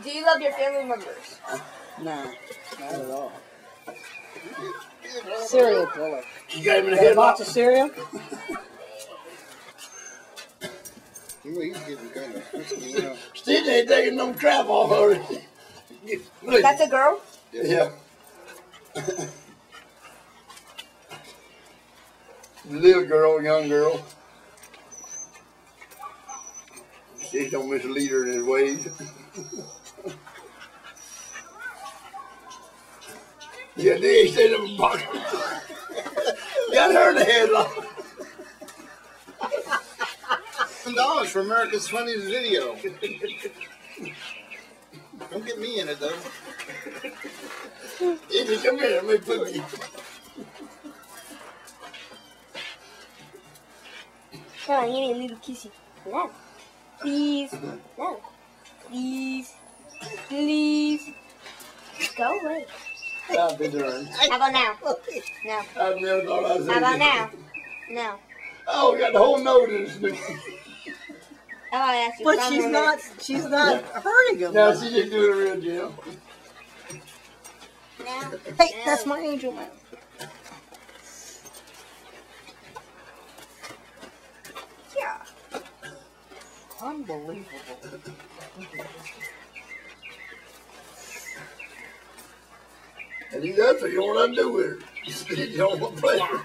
Do you love your family members? Nah, not at all. Cereal killer. You got him in the Got a head box of cereal? He's getting kind of frisky now. Stitch ain't taking no crap off already. That's a girl? Yeah. Little girl, young girl. Stitch don't mislead her in his ways. Yeah, they ain't stayed up in the box. Got her in the headlock. $10 for America's Funniest Video. Don't get me in it though. Izzy, come here, let me put you. Come on, give me a little kissy. No. Please. No. Please. Please. Go away. I've been doing. How about now? No. I've never thought I'd say How about that. now? No. Oh, we got the whole nose in this thing. How about I ask you But one she's more not. She's not hurting him. No, she just doing it real deal. Now. Hey, that's my angel man. Yeah. Unbelievable. And these other three don't undo with her. They don't want to play her.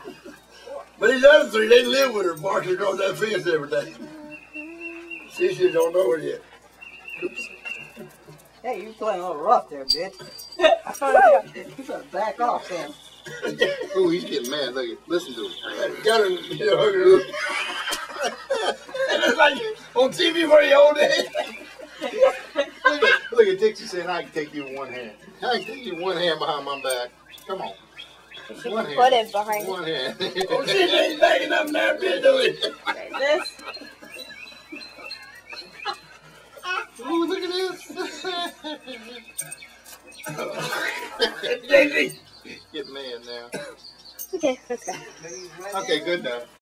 But these other three, they live with her, barking across that fence every day. She just don't know it yet. Oops. Hey, you playing a little rough there, bitch. You better back off, Sam. Oh, he's getting mad. Look, listen to him. Got her, you know, hug her. And it's like on TV where you hold it. Look at Dixie saying, I can take you in one hand. I can take you one hand behind my back. Come on. One hand. Put it behind One hand. Oh, she ain't backing up now, bitch, do it. this. Ooh, look at this. Daisy. Get mad now. Okay, let's go. Okay, good now.